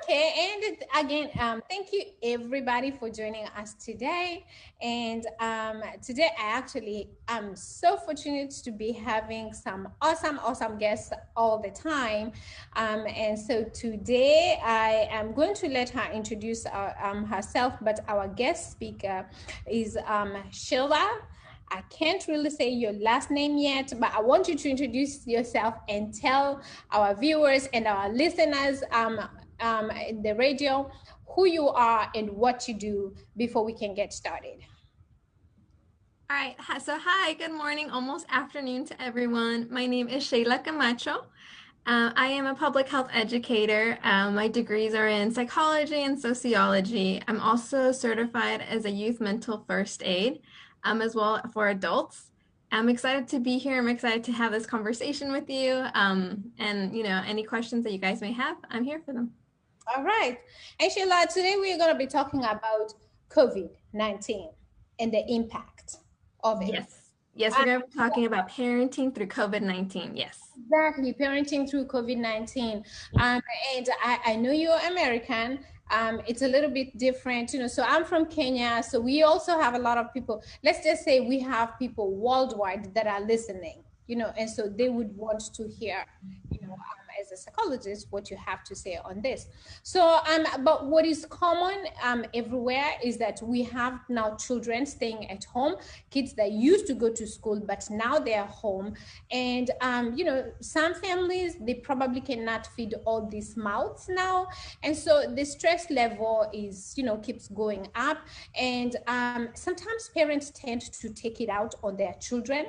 Okay, and again, thank you everybody for joining us today. And today, I actually am so fortunate to be having some awesome guests all the time. And so today, I am going to let her introduce herself, but our guest speaker is Sheila. I can't really say your last name yet, but I want you to introduce yourself and tell our viewers and our listeners in the radio who you are and what you do before we can get started. All right, so hi, good morning, almost afternoon to everyone. My name is Sheila Camacho. I am a public health educator. My degrees are in psychology and sociology. I'm also certified as a youth mental first aid, as well for adults. I'm excited to be here. I'm excited to have this conversation with you. And any questions that you guys may have, I'm here for them. All right. And Sheila, today we're going to be talking about COVID-19 and the impact of it. Yes. Yes, we're going to be talking about parenting through COVID-19. Yes. Exactly, parenting through COVID-19. And I know you're American. It's a little bit different, So I'm from Kenya, so we also have a lot of people. Let's just say we have people worldwide that are listening, and so they would want to hear, as a psychologist, what you have to say on this. So, but what is common everywhere is that we have now children staying at home, kids that used to go to school, but now they're home. And, some families, they probably cannot feed all these mouths now. And so the stress level is, keeps going up. And sometimes parents tend to take it out on their children,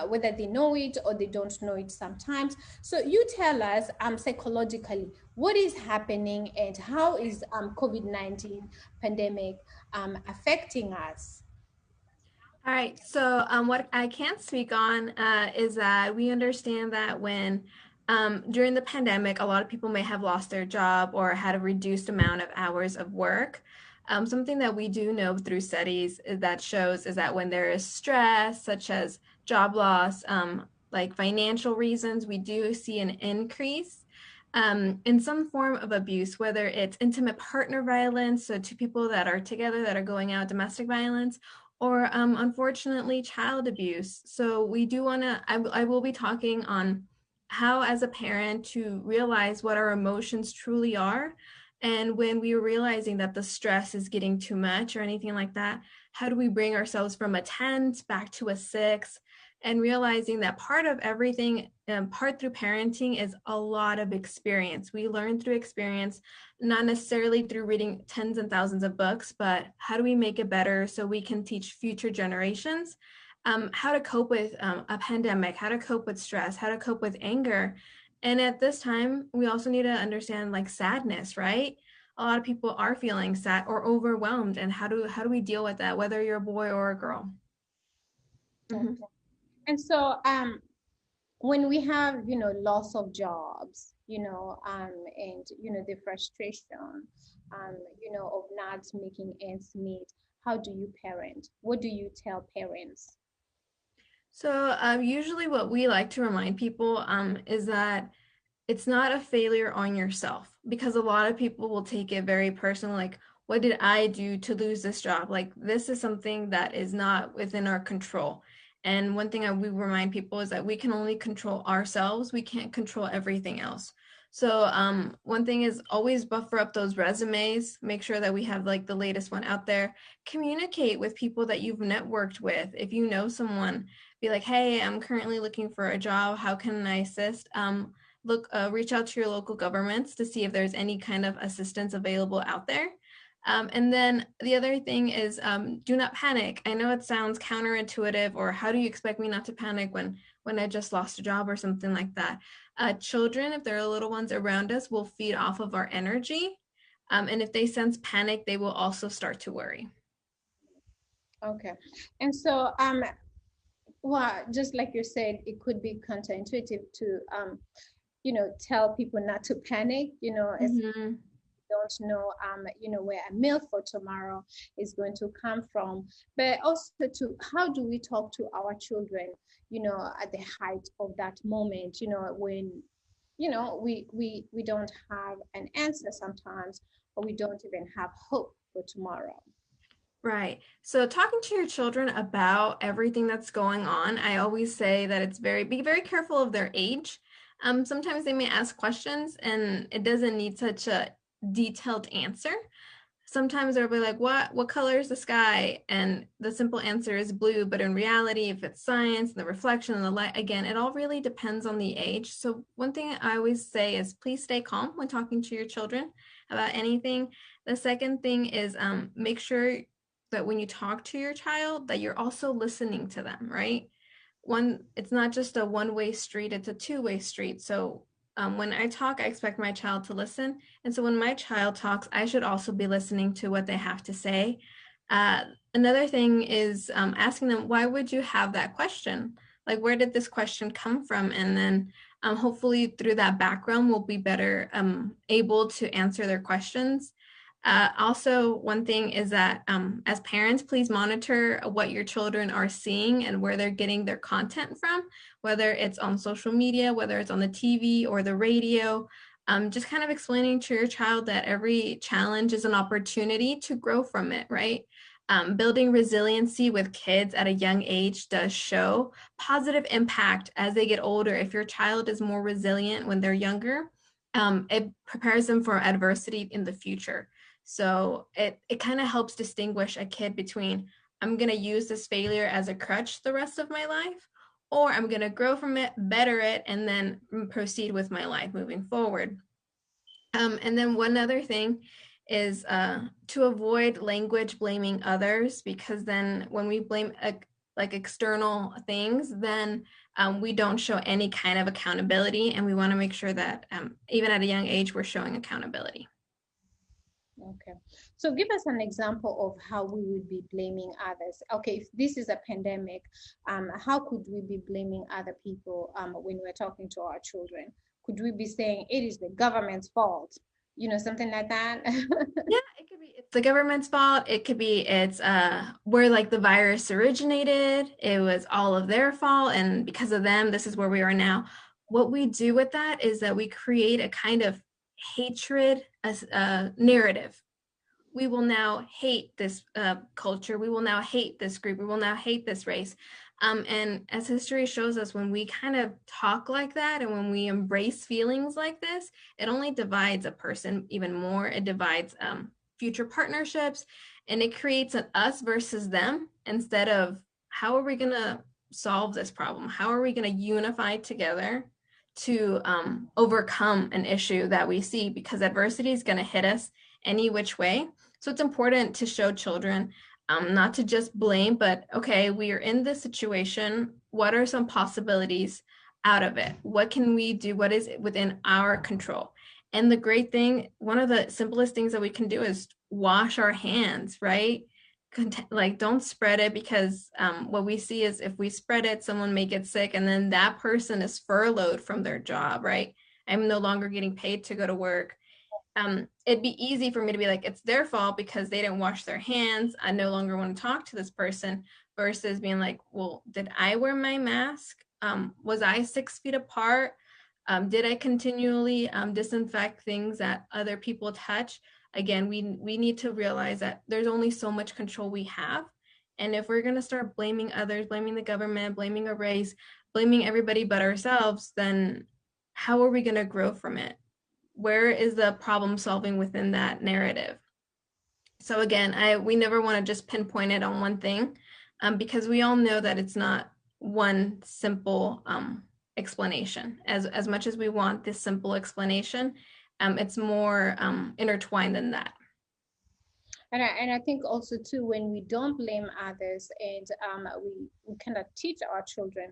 whether they know it or they don't know it sometimes. So you tell us psychologically what is happening and how is COVID-19 pandemic affecting us? All right. So, what I can speak on is that we understand that when during the pandemic, a lot of people may have lost their job or had a reduced amount of hours of work. Something that we do know through studies that shows is that when there is stress, such as job loss, like financial reasons, we do see an increase in some form of abuse, whether it's intimate partner violence, so two people that are together that are going out, domestic violence, or unfortunately child abuse. So we do want to, I will be talking on how as a parent to realize what our emotions truly are, and when we are realizing that the stress is getting too much or anything like that, how do we bring ourselves from a 10 back to a 6, and realizing that part of everything, part through parenting, is a lot of experience. We learn through experience, not necessarily through reading tens and thousands of books, but how do we make it better so we can teach future generations how to cope with a pandemic, how to cope with stress, how to cope with anger. And at this time, we also need to understand like sadness, right? A lot of people are feeling sad or overwhelmed, and how do we deal with that, whether you're a boy or a girl? Okay. Mm-hmm. And so when we have, loss of jobs, and, the frustration, of not making ends meet, how do you parent? What do you tell parents? So usually what we like to remind people is that it's not a failure on yourself, because a lot of people will take it very personal, like, what did I do to lose this job? Like, this is something that is not within our control. And one thing we remind people is that we can only control ourselves. We can't control everything else. So one thing is always buffer up those resumes, make sure that we have like the latest one out there. Communicate with people that you've networked with. If you know someone, be like, hey, I'm currently looking for a job. How can I assist? Reach out to your local governments to see if there's any kind of assistance available out there. And then the other thing is, do not panic. I know it sounds counterintuitive, or how do you expect me not to panic when I just lost a job or something like that? Children, if they're little ones around us, will feed off of our energy. And if they sense panic, they will also start to worry. Okay. And so, well, just like you said, it could be counterintuitive to, tell people not to panic, as Mm-hmm. don't know, where a meal for tomorrow is going to come from. But also to how do we talk to our children, at the height of that moment, when we don't have an answer sometimes, or we don't even have hope for tomorrow. Right. So talking to your children about everything that's going on, I always say that be very careful of their age. Sometimes they may ask questions and it doesn't need such a detailed answer. Sometimes they'll be like, what color is the sky? And the simple answer is blue. But in reality, if it's science, the reflection and the light, again, it all really depends on the age. So one thing I always say is please stay calm when talking to your children about anything. The second thing is make sure that when you talk to your child, that you're also listening to them, right? It's not just a one-way street, it's a two-way street. So when I talk, I expect my child to listen. And so when my child talks, I should also be listening to what they have to say. Uh, Another thing is asking them, why would you have that question? Like, where did this question come from? And then hopefully through that background, we'll be better able to answer their questions. Also, one thing is that as parents, please monitor what your children are seeing and where they're getting their content from, whether it's on social media, whether it's on the TV or the radio. Just kind of explaining to your child that every challenge is an opportunity to grow from it, right? Building resiliency with kids at a young age does show positive impact as they get older. If your child is more resilient when they're younger, it prepares them for adversity in the future. So it kind of helps distinguish a kid between I'm going to use this failure as a crutch the rest of my life, or I'm going to grow from it, better it, and then proceed with my life moving forward. And then one other thing is to avoid language blaming others, because then when we blame like external things, then we don't show any kind of accountability. And we want to make sure that even at a young age, we're showing accountability. Okay. So give us an example of how we would be blaming others. Okay, if this is a pandemic, how could we be blaming other people when we're talking to our children? Could we be saying it is the government's fault? Something like that? Yeah, it could be it's the government's fault. It could be it's where like the virus originated. It was all of their fault, and because of them, this is where we are now. What we do with that is that we create a kind of hatred narrative. We will now hate this culture. We will now hate this group. We will now hate this race. And as history shows us, when we kind of talk like that and when we embrace feelings like this, it only divides a person even more. It divides future partnerships, and it creates an us versus them instead of how are we going to solve this problem? How are we going to unify together to overcome an issue that we see? Because adversity is going to hit us any which way. So it's important to show children not to just blame, but okay, we are in this situation. What are some possibilities out of it? What can we do? What is within our control? And the great thing, one of the simplest things that we can do is wash our hands, right? Like don't spread it, because what we see is if we spread it, someone may get sick and then that person is furloughed from their job, right? I'm no longer getting paid to go to work. It'd be easy for me to be like, it's their fault because they didn't wash their hands. I no longer want to talk to this person, versus being like, well, did I wear my mask? Was I 6 feet apart? Did I continually disinfect things that other people touch? Again, we need to realize that there's only so much control we have. And if we're going to start blaming others, blaming the government, blaming a race, blaming everybody but ourselves, then how are we going to grow from it? Where is the problem solving within that narrative? So again, we never want to just pinpoint it on one thing, because we all know that it's not one simple explanation. As much as we want this simple explanation, it's more intertwined than that. And I think also too, when we don't blame others, and we cannot teach our children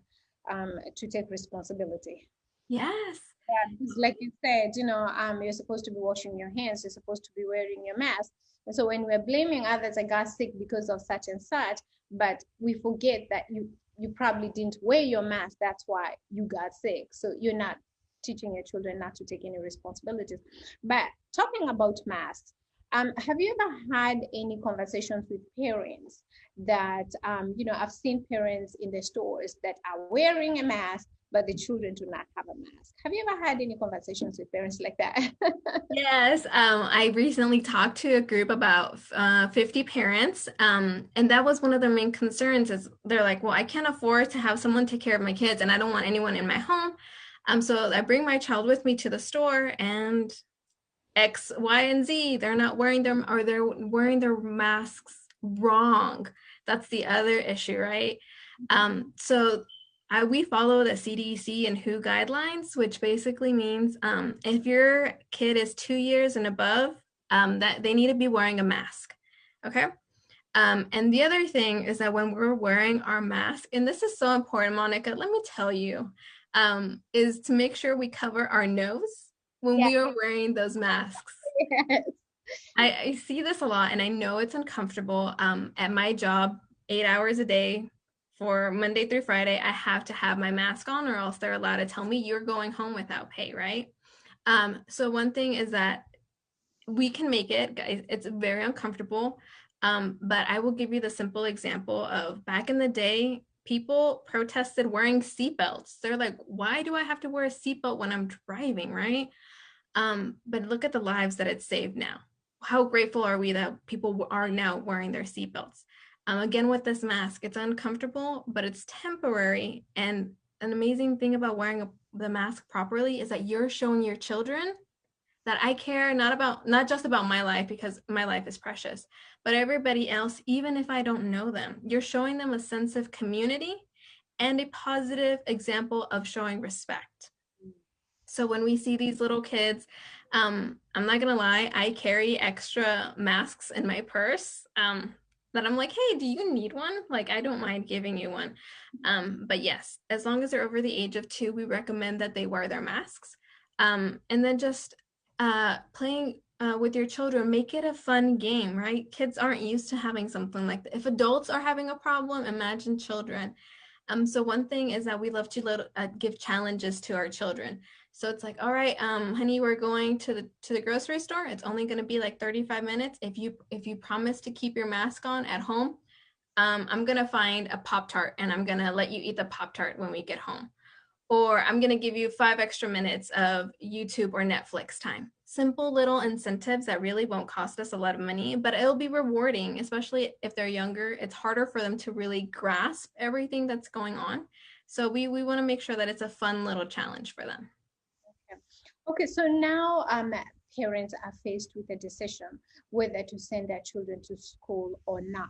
to take responsibility. Yes. Yeah, like you said, you're supposed to be washing your hands, you're supposed to be wearing your mask. And so when we're blaming others, I got sick because of such and such, but we forget that you probably didn't wear your mask. That's why you got sick. So you're not teaching your children not to take any responsibilities. But talking about masks, have you ever had any conversations with parents that, I've seen parents in the stores that are wearing a mask, but the children do not have a mask. Have you ever had any conversations with parents like that? Yes, I recently talked to a group about 50 parents, and that was one of their main concerns is they're like, well, I can't afford to have someone take care of my kids, and I don't want anyone in my home. So I bring my child with me to the store, and X, Y, and Z, they're not wearing them, or they're wearing their masks wrong. That's the other issue, right? So we follow the CDC and WHO guidelines, which basically means if your kid is 2 years and above, that they need to be wearing a mask. Okay. And the other thing is that when we're wearing our mask, and this is so important, Monica, let me tell you, is to make sure we cover our nose when Yeah. we are wearing those masks. Yes. I see this a lot, and I know it's uncomfortable. At my job, 8 hours a day for Monday through Friday, I have to have my mask on, or else they're allowed to tell me you're going home without pay, right? So one thing is that we can make it, guys. It's very uncomfortable. But I will give you the simple example of back in the day, people protested wearing seatbelts. They're like, why do I have to wear a seatbelt when I'm driving, right? But look at the lives that it saved now. How grateful are we that people are now wearing their seatbelts? Again, with this mask, it's uncomfortable, but it's temporary. And an amazing thing about wearing the mask properly is that you're showing your children that I care not just about my life, because my life is precious, but everybody else, even if I don't know them. You're showing them a sense of community and a positive example of showing respect. So when we see these little kids, I'm not gonna lie, I carry extra masks in my purse. That I'm like, hey, do you need one? Like, I don't mind giving you one. But yes, as long as they're over the age of 2, we recommend that they wear their masks. And then just playing with your children, make it a fun game, right? Kids aren't used to having something like that. If adults are having a problem, imagine children. So one thing is that we love to give challenges to our children. So it's like, all right, honey, we're going to the grocery store. It's only going to be like 35 minutes. If you promise to keep your mask on at home, I'm going to find a Pop-Tart and I'm going to let you eat the Pop-Tart when we get home. Or I'm going to give you 5 extra minutes of YouTube or Netflix time. Simple little incentives that really won't cost us a lot of money, but it'll be rewarding, especially if they're younger. It's harder for them to really grasp everything that's going on. So we want to make sure that it's a fun little challenge for them. Okay, so now parents are faced with a decision whether to send their children to school or not.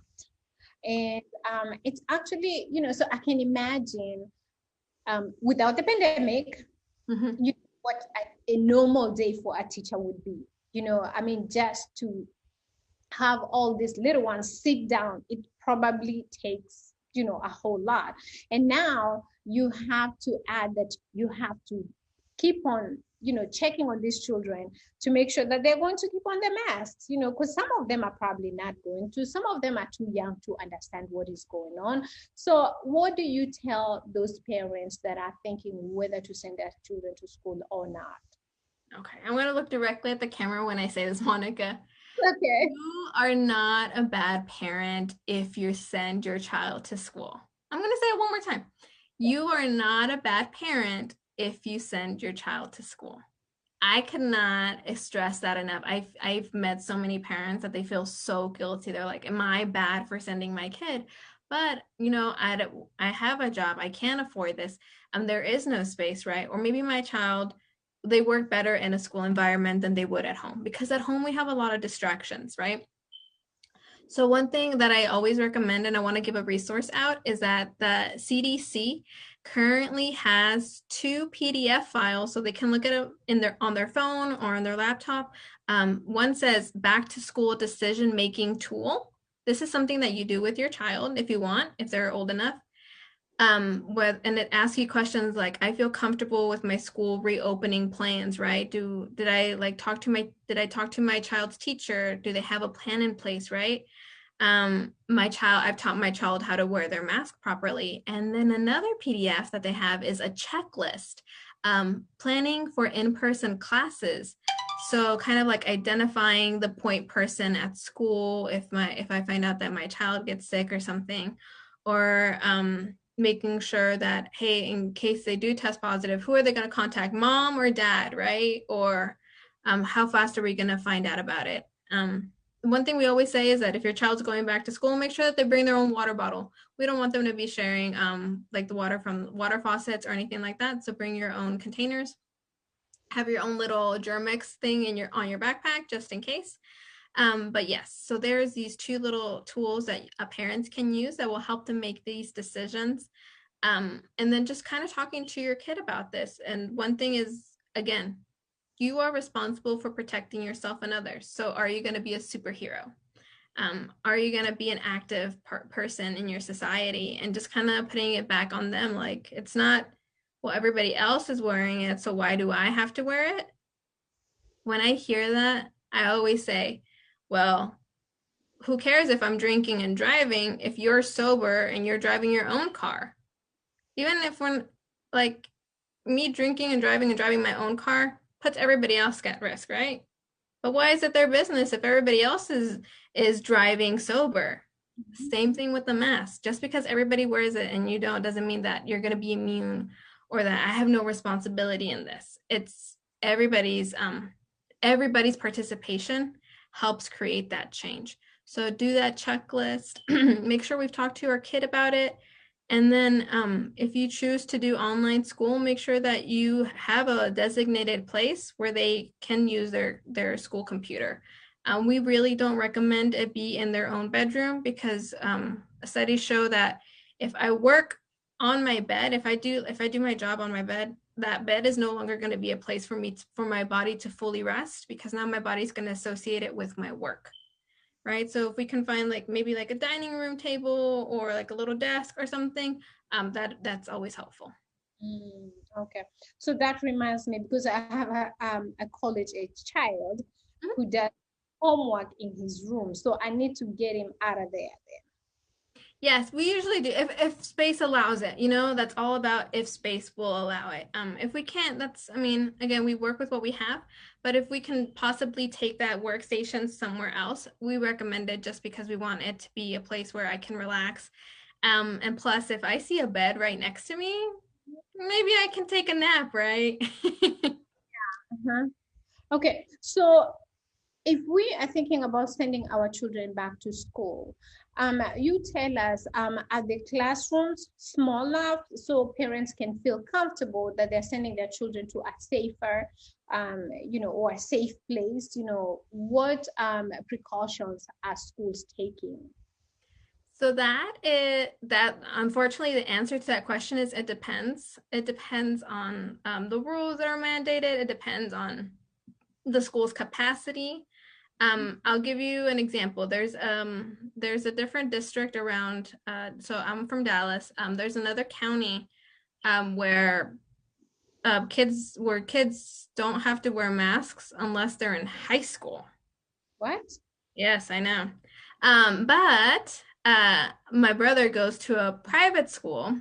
And it's actually, so I can imagine without the pandemic, Mm-hmm. what a normal day for a teacher would be. I mean, just to have all these little ones sit down, it probably takes, a whole lot. And now you have to add that you have to keep on, checking on these children to make sure that they're going to keep on their masks, because some of them are probably not going to, some of them are too young to understand what is going on. So what do you tell those parents that are thinking whether to send their children to school or not? Okay, I'm going to look directly at the camera when I say this, Monica. Okay. You are not a bad parent if you send your child to school. I'm going to say it one more time. You are not a bad parent if you send your child to school. I cannot stress that enough. I've met so many parents that they feel so guilty. They're like, "Am I bad for sending my kid?" But I have a job. I can't afford this. There is no space, right? Or maybe my child, they work better in a school environment than they would at home, because at home we have a lot of distractions, right? So one thing that I always recommend, and I want to give a resource out, is that the CDC currently has 2 PDF files, so they can look at it on their phone or on their laptop. One says "Back to School Decision Making Tool." This is something that you do with your child if you want, if they're old enough. And it asks you questions like, I feel comfortable with my school reopening plans, right? Did I talk to my child's teacher? Do they have a plan in place, right? I've taught my child how to wear their mask properly. And then another PDF that they have is a checklist, planning for in-person classes. So kind of like identifying the point person at school if I find out that my child gets sick or something, or making sure that, hey, in case they do test positive, who are they going to contact, mom or dad, right? Or how fast are we going to find out about it? One thing we always say is that if your child's going back to school, make sure that they bring their own water bottle. We don't want them to be sharing like the water from water faucets or anything like that. So bring your own containers. Have your own little Germix thing on your backpack just in case. But yes, so there's these two little tools that parents can use that will help them make these decisions. And then just kind of talking to your kid about this. And one thing is, again, you are responsible for protecting yourself and others. So are you going to be a superhero? Are you going to be an active person in your society? And just kind of putting it back on them. Like, it's not, well, everybody else is wearing it, so why do I have to wear it? When I hear that, I always say, well, who cares if I'm drinking and driving if you're sober and you're driving your own car? Even if when, like, me drinking and driving my own car puts everybody else at risk, right? But why is it their business if everybody else is driving sober? Same thing with the mask. Just because everybody wears it and you don't doesn't mean that you're going to be immune or that I have no responsibility in this. It's everybody's participation helps create that change. So do that checklist. Make sure we've talked to our kid about it. And then if you choose to do online school, make sure that you have a designated place where they can use their school computer. We really don't recommend it be in their own bedroom because studies show that if I work on my bed, if I do my job on my bed, that bed is no longer going to be a place for me for my body to fully rest because now my body's going to associate it with my work. Right. So if we can find like maybe like a dining room table or like a little desk or something, that's always helpful. Okay. So that reminds me because I have a college age child who does homework in his room. So I need to get him out of there then. Yes, we usually do if space allows it, that's all about if space will allow it. If we can't, I mean, again, we work with what we have, but if we can possibly take that workstation somewhere else, we recommend it just because we want it to be a place where I can relax. And plus, if I see a bed right next to me, maybe I can take a nap, right? Okay. So if we are thinking about sending our children back to school, you tell us, are the classrooms small enough so parents can feel comfortable that they're sending their children to a safer, or a safe place? What precautions are schools taking? So that unfortunately the answer to that question is it depends. It depends on the rules that are mandated. It depends on the school's capacity. I'll give you an example. There's a different district around. So I'm from Dallas. There's another county where kids don't have to wear masks unless they're in high school. What? Yes, I know. But my brother goes to a private school.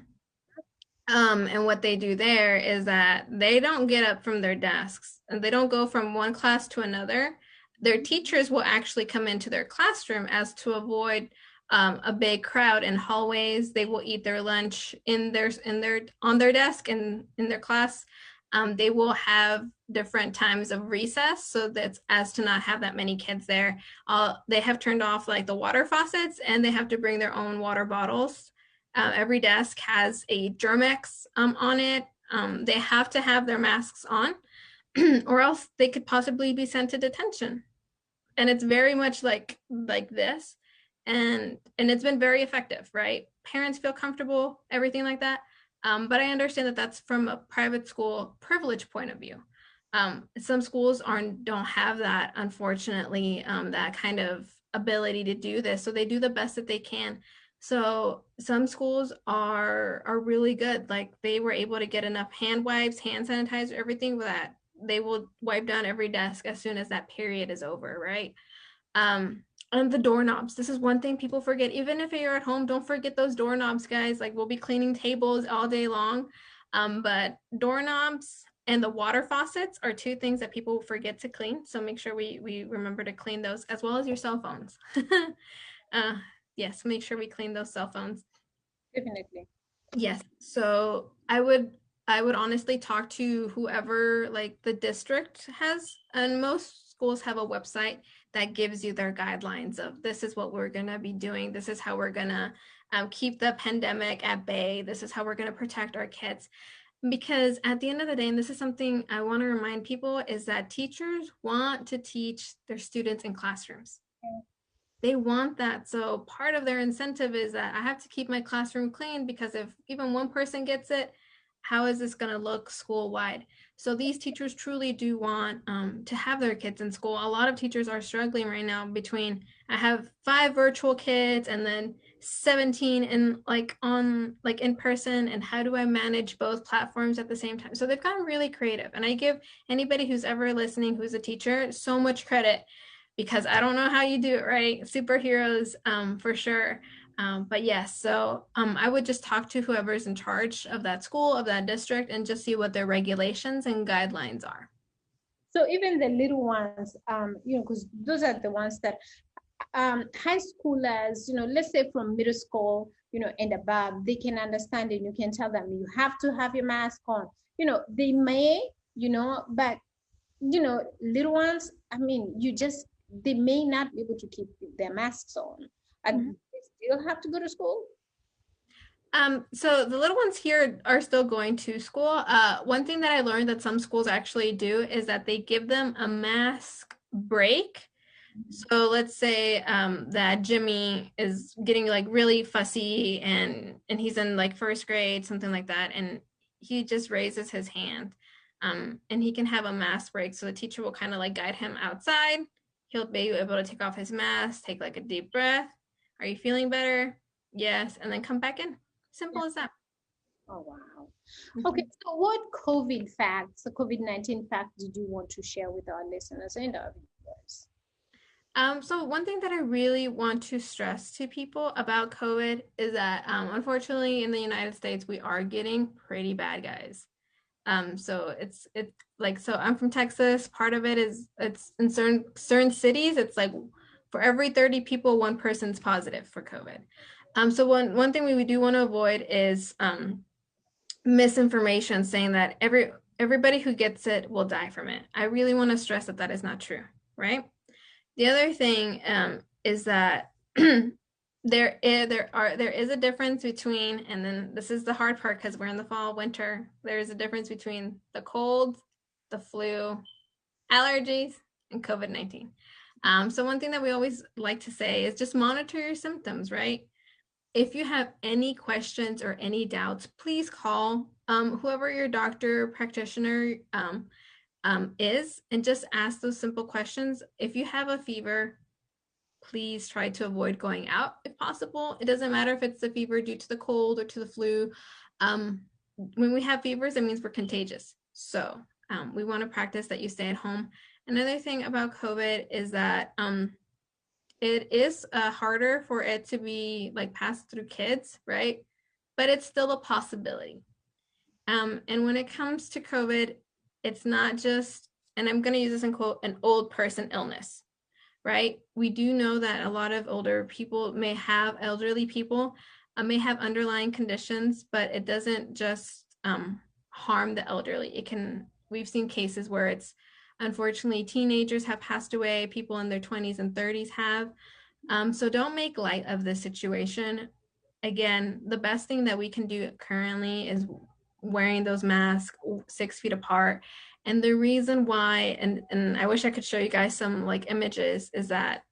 And what they do there is that they don't get up from their desks and they don't go from one class to another. Their teachers will actually come into their classroom as to avoid a big crowd in hallways. They will eat their lunch on their desk and in their class. They will have different times of recess so that's as to not have that many kids there. They have turned off like the water faucets and they have to bring their own water bottles. Every desk has a Germex on it. They have to have their masks on or else they could possibly be sent to detention. And it's very much like this. And it's been very effective, right? Parents feel comfortable, everything like that. But I understand that that's from a private school privilege point of view. Some schools don't have that, unfortunately, that kind of ability to do this. So they do the best that they can. So some schools are really good. Like they were able to get enough hand wipes, hand sanitizer, everything that they will wipe down every desk as soon as that period is over, right? And the doorknobs. This is one thing people forget. Even if you're at home, don't forget those doorknobs, guys. Like we'll be cleaning tables all day long. But doorknobs and the water faucets are two things that people forget to clean. So make sure we remember to clean those as well as your cell phones. Yes, make sure we clean those cell phones. Definitely. Yes. So I would honestly talk to whoever like the district has, and most schools have a website that gives you their guidelines of this is what we're gonna be doing, this is how we're gonna keep the pandemic at bay, this is how we're gonna protect our kids. Because at the end of the day, and this is something I want to remind people, is that teachers want to teach their students in classrooms. They want that. So part of their incentive is that I have to keep my classroom clean because if even one person gets it, how is this going to look school wide? So these teachers truly do want to have their kids in school. A lot of teachers are struggling right now between I have 5 virtual kids and then 17 in like in person, and how do I manage both platforms at the same time? So they've gotten really creative, and I give anybody who's ever listening who's a teacher so much credit because I don't know how you do it, right? Superheroes, for sure. But yes, so I would just talk to whoever's in charge of that school, of that district, and just see what their regulations and guidelines are. So even the little ones, because those are the ones that high schoolers, let's say from middle school, and above, they can understand it. You can tell them you have to have your mask on. They may, but little ones, I mean, they may not be able to keep their masks on, and Mhm. they still have to go to school. So the little ones here are still going to school. One thing that I learned that some schools actually do is that they give them a mask break. So let's say that Jimmy is getting like really fussy and he's in like first grade, something like that, and he just raises his hand. And he can have a mask break. So the teacher will kind of like guide him outside. He'll be able to take off his mask, take like a deep breath. Are you feeling better? Yes, and then come back in. Yeah. Simple as that. Oh, wow. Okay, Mhm. so what COVID facts, the COVID-19 facts, did you want to share with our listeners and our viewers? So one thing that I really want to stress to people about COVID is that unfortunately in the United States we are getting pretty bad guys. So it's like so I'm from Texas. Part of it is it's in certain cities it's like for every 30 people one person's positive for COVID. So one thing we do want to avoid is misinformation saying that everybody who gets it will die from it. I really want to stress that that is not true, right? The other thing is that there is a difference between, and then this is the hard part because we're in the fall, winter. There is a difference between the cold, the flu, allergies, and COVID-19. So one thing that we always like to say is just monitor your symptoms, right? If you have any questions or any doubts, please call whoever your doctor practitioner is and just ask those simple questions. If you have a fever, please try to avoid going out if possible. It doesn't matter if it's the fever due to the cold or to the flu. Um, when we have fevers, it means we're contagious. So we want to practice that you stay at home. Another thing about COVID is that it is harder for it to be like passed through kids, right? But it's still a possibility. And when it comes to COVID, it's not just, and I'm going to use this in quote, an old person illness, right? We do know that a lot of older people may have, elderly people may have underlying conditions, but it doesn't just harm the elderly. We've seen cases where it's unfortunately teenagers have passed away, people in their 20s and 30s have. So don't make light of this situation. Again, the best thing that we can do currently is wearing those masks 6 feet apart. And the reason why, and I wish I could show you guys some like images, is that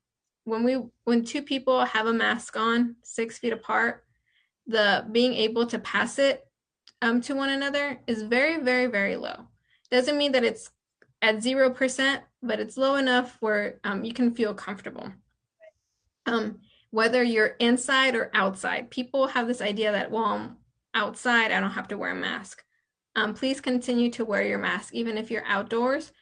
when two people have a mask on 6 feet apart, the being able to pass it to one another is very, very, very low. Doesn't mean that it's at 0%, but it's low enough where you can feel comfortable. Um, Whether you're inside or outside, people have this idea that, well, I'm outside, I don't have to wear a mask. Please continue to wear your mask, even if you're outdoors.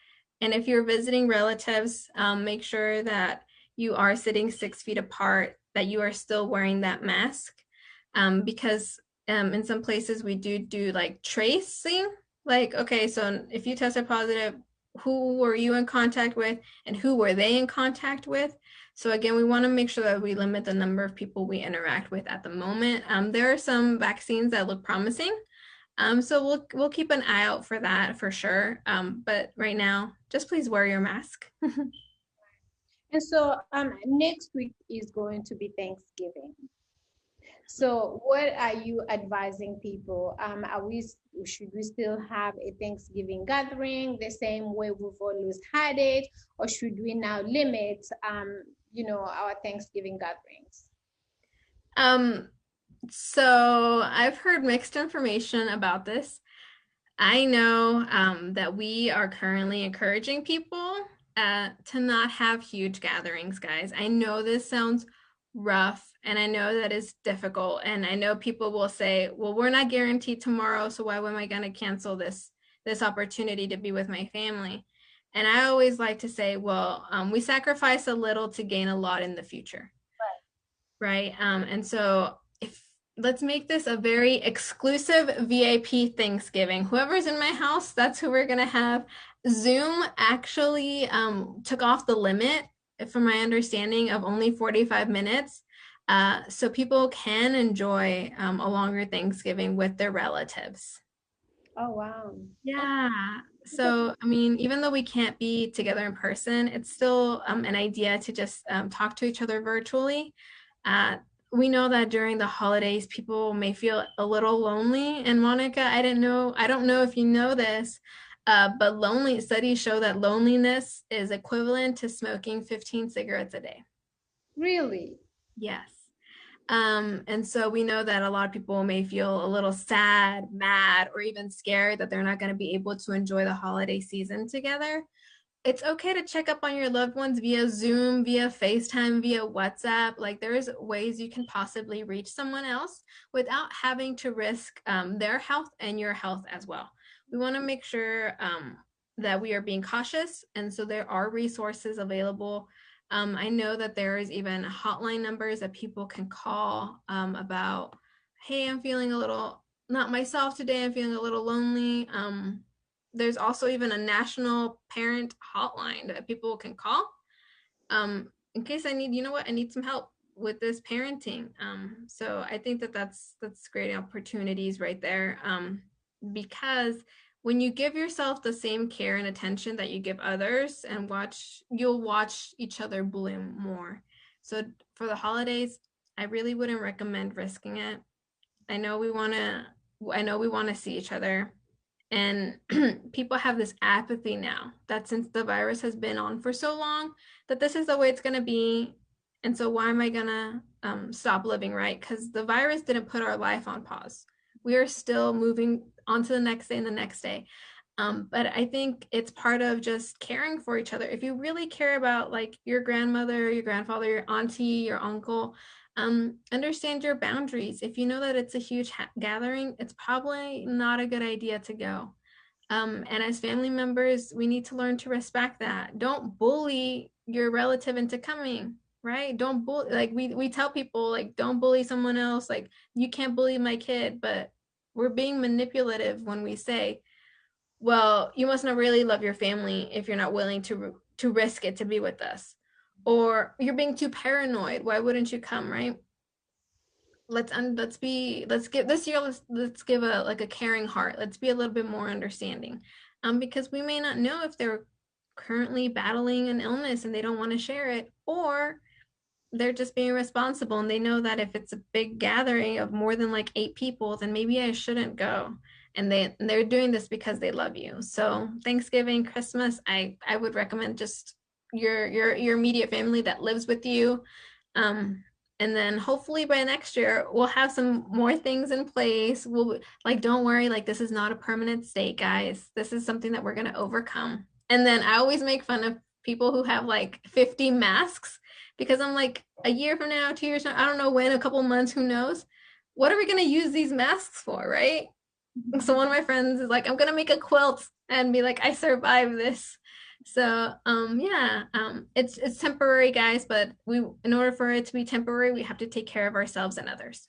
And if you're visiting relatives, make sure that you are sitting 6 feet apart, that you are still wearing that mask. Because in some places we do like tracing, like, okay, so if you tested positive, who were you in contact with and who were they in contact with. So again, we want to make sure that we limit the number of people we interact with at the moment. There are some vaccines that look promising. So we'll keep an eye out for that for sure. But right now, just please wear your mask. And so next week is going to be Thanksgiving. So what are you advising people? Should we still have a Thanksgiving gathering the same way we've always had it, or should we now limit our Thanksgiving gatherings? Um, so I've heard mixed information about this. I know that we are currently encouraging people to not have huge gatherings, guys. I know this sounds rough and I know that is difficult. And I know people will say, well, we're not guaranteed tomorrow, so why am I going to cancel this opportunity to be with my family? And I always like to say, well, we sacrifice a little to gain a lot in the future. Right. And so let's make this a very exclusive VIP Thanksgiving. Whoever's in my house, that's who we're gonna have. Zoom actually took off the limit, from my understanding, of only 45 minutes. So people can enjoy a longer Thanksgiving with their relatives. Oh, wow. Yeah. So, I mean, even though we can't be together in person, it's still an idea to just talk to each other virtually. Uh, we know that during the holidays, people may feel a little lonely. And Monica, I don't know if you know this, but studies show that loneliness is equivalent to smoking 15 cigarettes a day. Really? Yes. And so we know that a lot of people may feel a little sad, mad, or even scared that they're not going to be able to enjoy the holiday season together. It's okay to check up on your loved ones via Zoom, via FaceTime, via WhatsApp. Like there's ways you can possibly reach someone else without having to risk their health and your health as well. We want to make sure that we are being cautious. And so there are resources available. I know that there is even hotline numbers that people can call about, hey, I'm feeling a little, not myself today, I'm feeling a little lonely. There's also even a national parent hotline that people can call in case I need, I need some help with this parenting. So I think that that's great opportunities right there, because when you give yourself the same care and attention that you give others, and you'll watch each other bloom more. So for the holidays, I really wouldn't recommend risking it. I know we want to see each other. And people have this apathy now that since the virus has been on for so long, that this is the way it's going to be. And so why am I going to stop living, right? Because the virus didn't put our life on pause. We are still moving on to the next day and the next day. But I think it's part of just caring for each other. If you really care about like your grandmother, your grandfather, your auntie, your uncle, understand your boundaries. If you know that it's a huge gathering, it's probably not a good idea to go. And as family members, we need to learn to respect that. Don't bully your relative into coming, right? Don't bully, like we tell people, like, don't bully someone else. Like, you can't bully my kid, but we're being manipulative when we say, well, you must not really love your family if you're not willing to risk it to be with us. Or you're being too paranoid. Why wouldn't you come, right? Let's give this year, let's give a caring heart. Let's be a little bit more understanding. Because we may not know if they're currently battling an illness and they don't want to share it, or they're just being responsible and they know that if it's a big gathering of more than like 8 people, then maybe I shouldn't go. And they're doing this because they love you. So Thanksgiving, Christmas, I would recommend just your immediate family that lives with you. And then hopefully by next year we'll have some more things in place. We'll, like, don't worry, like, this is not a permanent state, guys. This is something that we're going to overcome. And then I always make fun of people who have like 50 masks, because I'm like, a year from now, 2 years from now, I don't know when, a couple months, who knows? What are we going to use these masks for, right? So one of my friends is like, I'm going to make a quilt and be like, I survived this. So it's temporary, guys, but in order for it to be temporary, we have to take care of ourselves and others.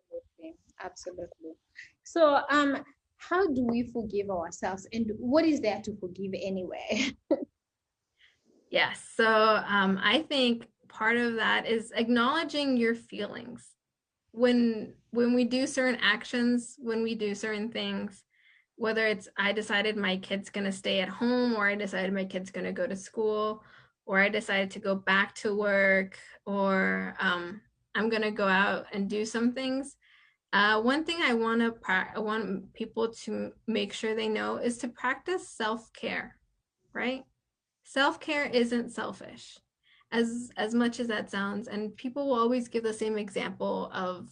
Absolutely. Absolutely. So how do we forgive ourselves, and what is there to forgive anyway? Yes. So I think part of that is acknowledging your feelings. When we do certain actions, when we do certain things, whether it's I decided my kid's gonna stay at home, or I decided my kid's gonna go to school, or I decided to go back to work, or I'm gonna go out and do some things. One thing I want people to make sure they know is to practice self-care, right? Self-care isn't selfish, as much as that sounds. And people will always give the same example of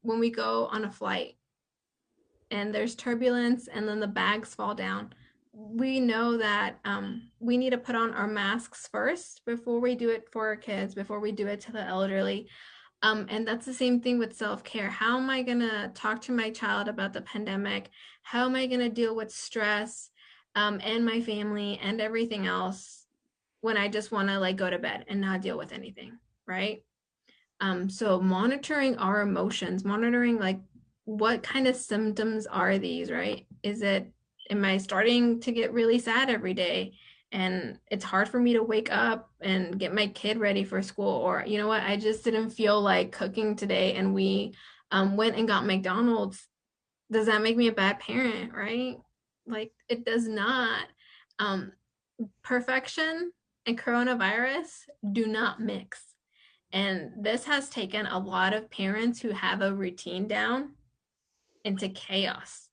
when we go on a flight and there's turbulence and then the bags fall down. We know that we need to put on our masks first before we do it for our kids, before we do it to the elderly. And that's the same thing with self-care. How am I going to talk to my child about the pandemic? How am I going to deal with stress and my family and everything else when I just want to like go to bed and not deal with anything, right? So monitoring our emotions, monitoring like what kind of symptoms are these, right? Am I starting to get really sad every day? And it's hard for me to wake up and get my kid ready for school. Or, you know what, I just didn't feel like cooking today and we went and got McDonald's. Does that make me a bad parent, right? Like, it does not. Um, Perfection and coronavirus do not mix. And this has taken a lot of parents who have a routine down into chaos.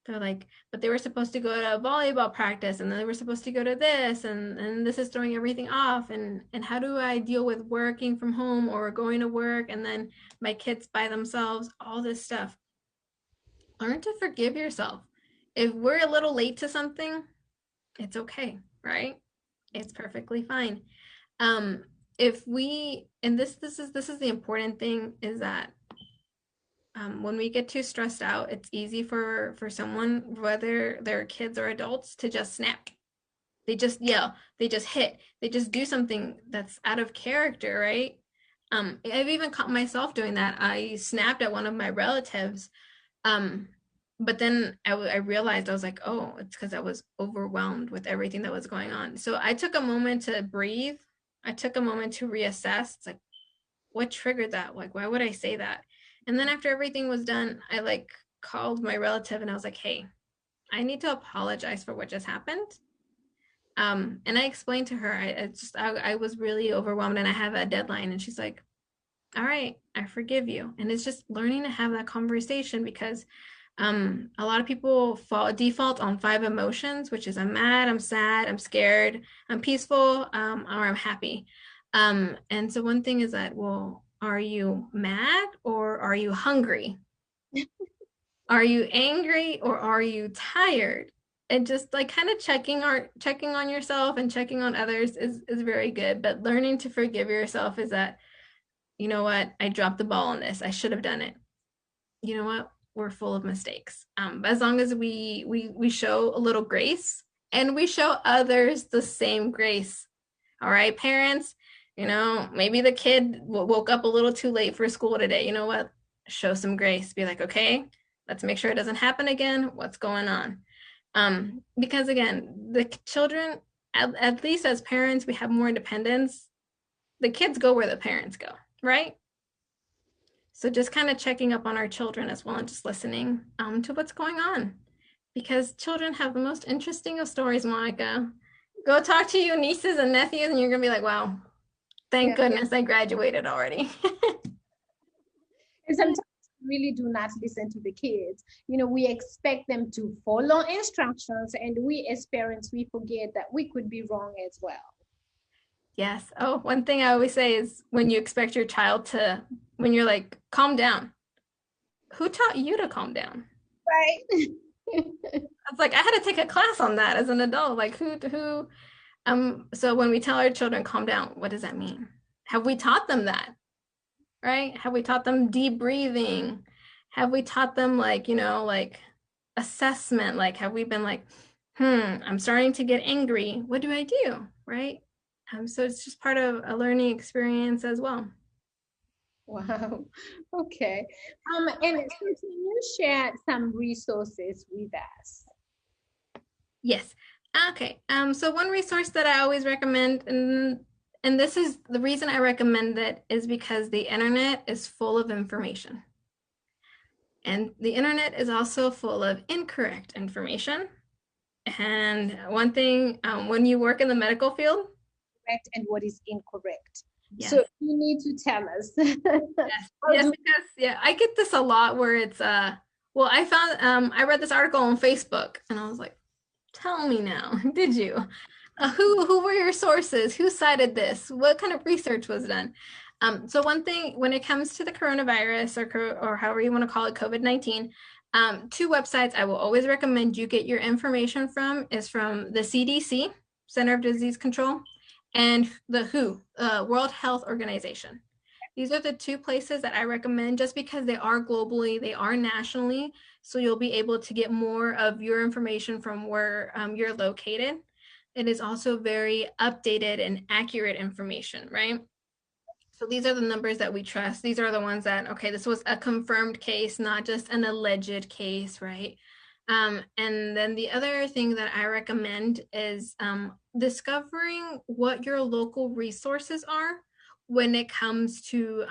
They're like, but they were supposed to go to volleyball practice and then they were supposed to go to this and this is throwing everything off. And how do I deal with working from home or going to work and then my kids by themselves, all this stuff. Learn to forgive yourself. If we're a little late to something, it's okay, right? It's perfectly fine. Um, if we and this is the important thing is that when we get too stressed out, it's easy for someone, whether they're kids or adults, to just snap. They just yell, they just hit, they just do something that's out of character, right? I've even caught myself doing that. I snapped at one of my relatives, um, but then I realized I was like, oh, it's because I was overwhelmed with everything that was going on. So I took a moment to breathe. I took a moment to reassess. It's like, what triggered that? Like, why would I say that? And then after everything was done, I like called my relative and I was like, hey, I need to apologize for what just happened. And I explained to her, I was really overwhelmed and I have a deadline. And she's like, all right, I forgive you. And it's just learning to have that conversation because a lot of people default on five emotions, which is I'm mad, I'm sad, I'm scared, I'm peaceful, or I'm happy. And so one thing is that, well, are you mad or are you hungry? Are you angry or are you tired? And just like kind of checking on yourself and checking on others is very good. But learning to forgive yourself is that, you know what, I dropped the ball on this. I should have done it. You know what, we're full of mistakes. As long as we show a little grace and we show others the same grace. All right, parents, you know, maybe the kid woke up a little too late for school today. You know what, show some grace. Be like, okay, let's make sure it doesn't happen again. What's going on? Because again, the children, at least as parents, we have more independence. The kids go where the parents go, right? So just kind of checking up on our children as well and just listening to what's going on. Because children have the most interesting of stories, Monica. Go talk to your nieces and nephews and you're going to be like, wow, thank Yeah. goodness I graduated already. And sometimes we really do not listen to the kids. We expect them to follow instructions, and we as parents, we forget that we could be wrong as well. Yes. Oh, one thing I always say is when you expect your child to, when you're like, calm down, who taught you to calm down? Right. It's like I had to take a class on that as an adult. Like so when we tell our children calm down, what does that mean? Have we taught them that? Right? Have we taught them deep breathing? Have we taught them like, like assessment? Like have we been like, I'm starting to get angry. What do I do? Right? So it's just part of a learning experience as well. Wow. Okay. And so can you share some resources with us? Yes. Okay. So one resource that I always recommend, and this is the reason I recommend it, is because the internet is full of information. And the internet is also full of incorrect information. And one thing, when you work in the medical field, Correct and what is incorrect? So yes, you need to tell us. yes, How yes, do because yeah, I get this a lot where it's well, I found I read this article on Facebook and I was like, tell me now, did you? Who were your sources? Who cited this? What kind of research was done? So one thing when it comes to the coronavirus or however you want to call it, COVID-19, two websites I will always recommend you get your information from is from the CDC, Center of Disease Control, and the WHO, World Health Organization. These are the two places that I recommend just because they are globally, they are nationally, so you'll be able to get more of your information from where you're located. It is also very updated and accurate information, right? So these are the numbers that we trust. These are the ones that, okay, this was a confirmed case, not just an alleged case, right? And then the other thing that I recommend is discovering what your local resources are when it comes to,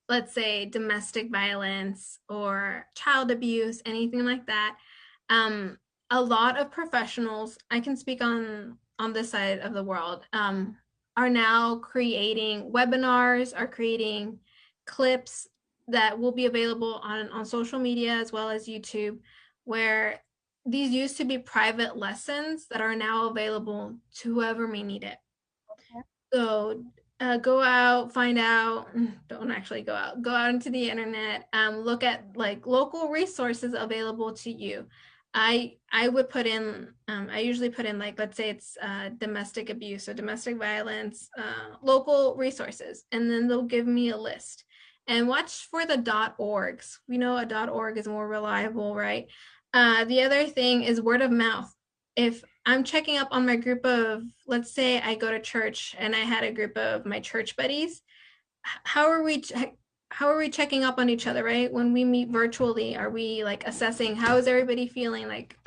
let's say, domestic violence or child abuse, anything like that. Um, a lot of professionals, I can speak on this side of the world, are now creating webinars, are creating clips that will be available on social media as well as YouTube, where these used to be private lessons that are now available to whoever may need it. So go out, find out, don't actually go out into the internet, look at like local resources available to you. I would put in, I usually put in like, let's say it's domestic abuse or domestic violence, local resources, and then they'll give me a list. And watch for the .orgs. We know a .org is more reliable, right? The other thing is word of mouth. If I'm checking up on my group of, let's say I go to church and I had a group of my church buddies, how are we how are we checking up on each other, right? When we meet virtually, are we like assessing how is everybody feeling, like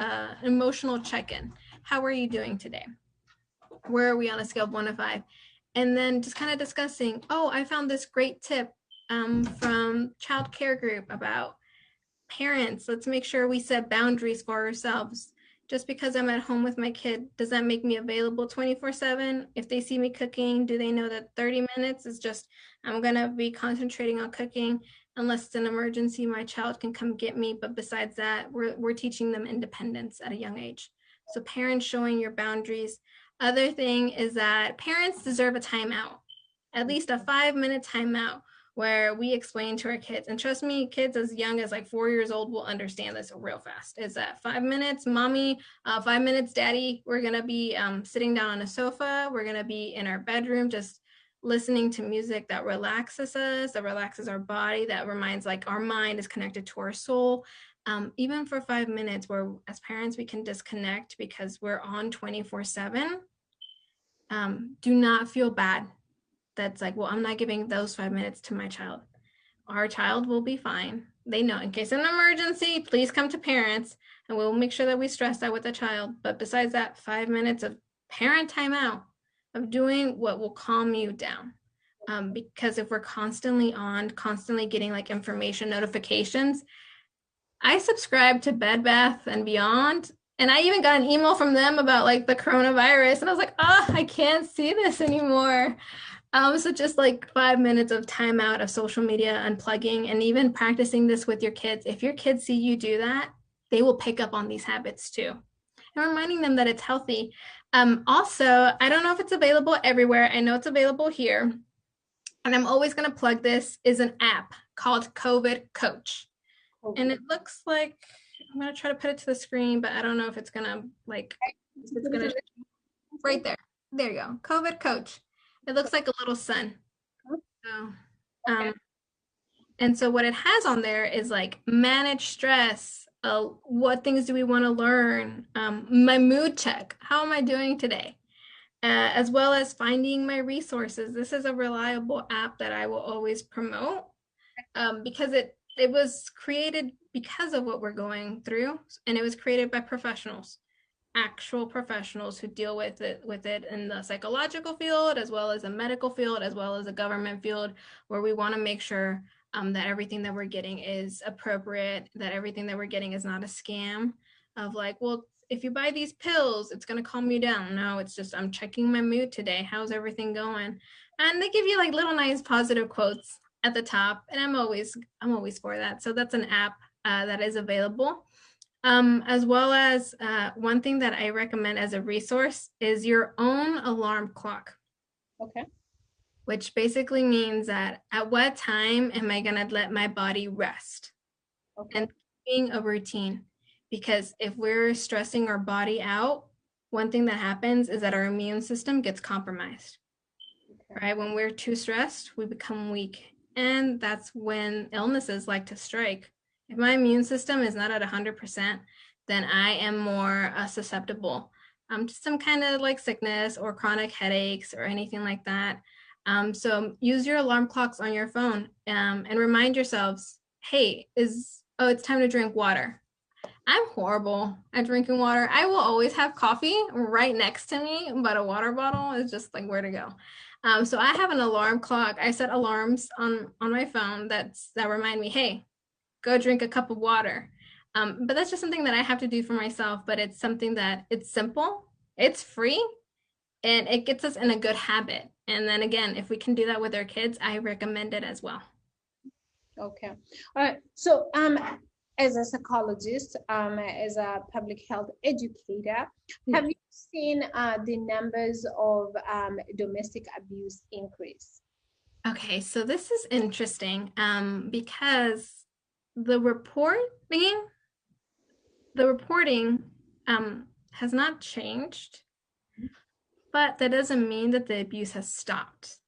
emotional check-in? How are you doing today? Where are we on a scale of 1 to 5? And then just kind of discussing, oh, I found this great tip from child care group about parents, let's make sure we set boundaries for ourselves. Just because I'm at home with my kid, does that make me available 24/7? If they see me cooking, do they know that 30 minutes is just, I'm going to be concentrating on cooking? Unless it's an emergency, my child can come get me. But besides that, we're teaching them independence at a young age. So parents showing your boundaries. Other thing is that parents deserve a timeout, at least a 5-minute timeout where we explain to our kids, and trust me, kids as young as like 4 years old will understand this real fast. Is that 5 minutes, mommy, 5 minutes, daddy, we're gonna be sitting down on a sofa, we're gonna be in our bedroom just listening to music that relaxes us, that relaxes our body, that reminds like our mind is connected to our soul. Even for 5 minutes, where as parents we can disconnect because we're on 24/7. Do not feel bad. That's like, well, I'm not giving those 5 minutes to my child. Our child will be fine. They know in case of an emergency, please come to parents and we'll make sure that we stress that with the child. But besides that, 5 minutes of parent timeout, of doing what will calm you down. Because if we're constantly on, constantly getting like information notifications, I subscribe to Bed Bath and Beyond. And I even got an email from them about like the coronavirus. And I was like, oh, I can't see this anymore. So just like 5 minutes of timeout of social media, unplugging, and even practicing this with your kids. If your kids see you do that, they will pick up on these habits too. And reminding them that it's healthy. Also, I don't know if it's available everywhere. I know it's available here. And I'm always going to plug this, is an app called COVID Coach. And it looks like, I'm going to try to put it to the screen, but I don't know if it's going to like, it's going to, right there. There you go. COVID Coach. It looks like a little sun. So, um, and so what it has on there is like manage stress. What things do we want to learn? My mood check. How am I doing today? as well as finding my resources. This is a reliable app that I will always promote, because it was created because of what we're going through, and it was created by professionals, actual professionals who deal with it in the psychological field, as well as the medical field, as well as the government field, where we want to make sure that everything that we're getting is appropriate, that everything that we're getting is not a scam of like, well, if you buy these pills, it's going to calm you down. No, it's just, I'm checking my mood today. How's everything going? And they give you like little nice positive quotes at the top, and I'm always for that. So that's an app that is available. As well as one thing that I recommend as a resource is your own alarm clock. Okay. Which basically means that at what time am I going to let my body rest? Okay. And being a routine. Because if we're stressing our body out, one thing that happens is that our immune system gets compromised. Okay. Right? When we're too stressed, we become weak. And that's when illnesses like to strike. If my immune system is not at 100%, then I am more susceptible to some kind of like sickness or chronic headaches or anything like that. So use your alarm clocks on your phone, and remind yourselves, hey, it's time to drink water. I'm horrible at drinking water. I will always have coffee right next to me, but a water bottle is just like where to go. So I have an alarm clock. I set alarms on my phone that remind me, hey, go drink a cup of water. But that's just something that I have to do for myself. But it's something that it's simple, it's free, and it gets us in a good habit. And then again, if we can do that with our kids, I recommend it as well. Okay. All right. So, as a psychologist, as a public health educator, have you seen the numbers of domestic abuse increase? Okay, so this is interesting, because the reporting the reporting has not changed, but that doesn't mean that the abuse has stopped.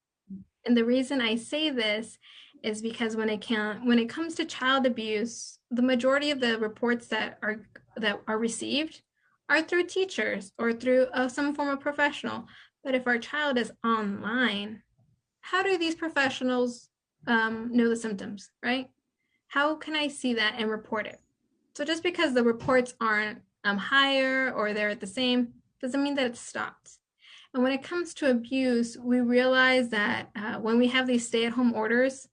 And the reason I say this is because when it comes to child abuse, the majority of the reports that are received are through teachers or through some form of professional. But if our child is online, how do these professionals know the symptoms, right? How can I see that and report it? So just because the reports aren't higher or they're at the same doesn't mean that it's stopped. And when it comes to abuse, we realize that when we have these stay-at-home orders,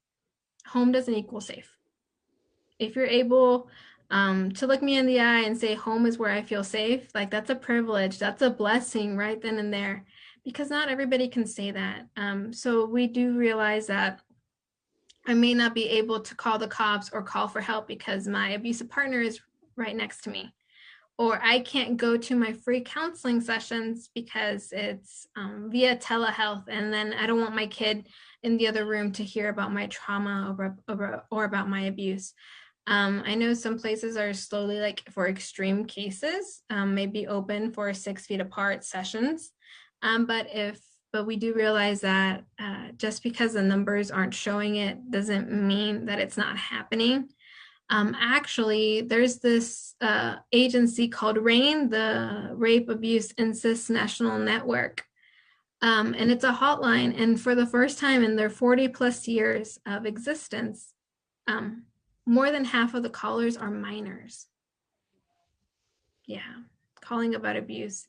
home doesn't equal safe. If you're able to look me in the eye and say home is where I feel safe, like that's a privilege, that's a blessing right then and there, because not everybody can say that. So we do realize that I may not be able to call the cops or call for help because my abusive partner is right next to me. Or I can't go to my free counseling sessions because it's via telehealth, and then I don't want my kid in the other room to hear about my trauma or about my abuse. I know some places are slowly, like for extreme cases, maybe open for 6 feet apart sessions. But we do realize that just because the numbers aren't showing it doesn't mean that it's not happening. Actually, there's this agency called RAIN, the Rape, Abuse, Incest National Network. And it's a hotline. And for the first time in their 40 plus years of existence, more than half of the callers are minors. Yeah, calling about abuse.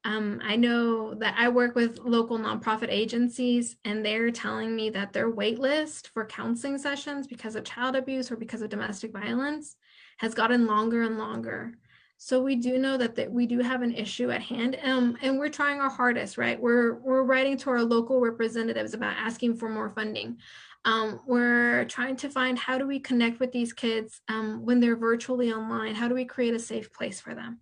I know that I work with local nonprofit agencies, and they're telling me that their wait list for counseling sessions because of child abuse or because of domestic violence has gotten longer and longer. So we do know that we do have an issue at hand, and we're trying our hardest, right? We're writing to our local representatives about asking for more funding. We're trying to find how do we connect with these kids when they're virtually online? How do we create a safe place for them?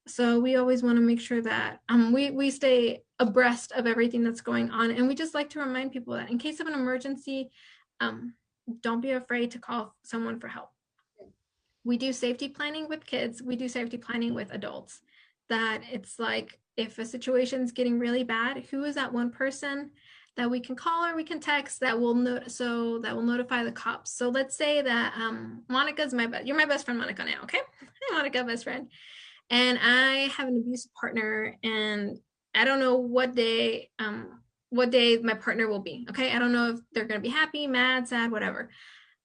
So we always want to make sure that we stay abreast of everything that's going on. And we just like to remind people that in case of an emergency, don't be afraid to call someone for help. We do safety planning with kids. We do safety planning with adults. That it's like if a situation's getting really bad, who is that one person that we can call or we can text that will notify the cops. So let's say that Monica's you're my best friend, Monica, now, okay? Hi, Monica, best friend. And I have an abusive partner, and I don't know what day my partner will be. Okay. I don't know if they're going to be happy, mad, sad, whatever.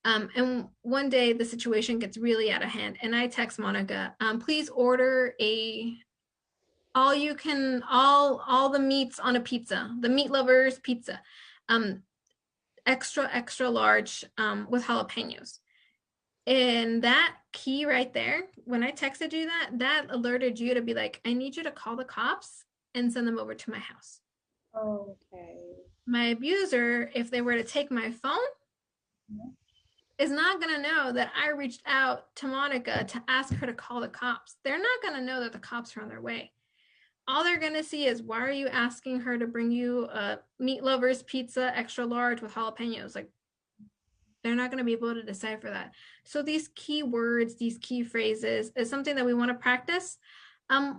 And one day the situation gets really out of hand, and I text Monica, please order all the meats on a pizza, the meat lovers pizza, extra large, with jalapenos. And that key right there, when I texted you that alerted you to be like, I need you to call the cops and send them over to my house. Okay. My abuser, if they were to take my phone, is not going to know that I reached out to Monica to ask her to call the cops. They're not going to know that the cops are on their way. All they're going to see is, why are you asking her to bring you a meat lovers pizza extra large with jalapenos? Like, they're not going to be able to decipher that. So these key words, these key phrases is something that we want to practice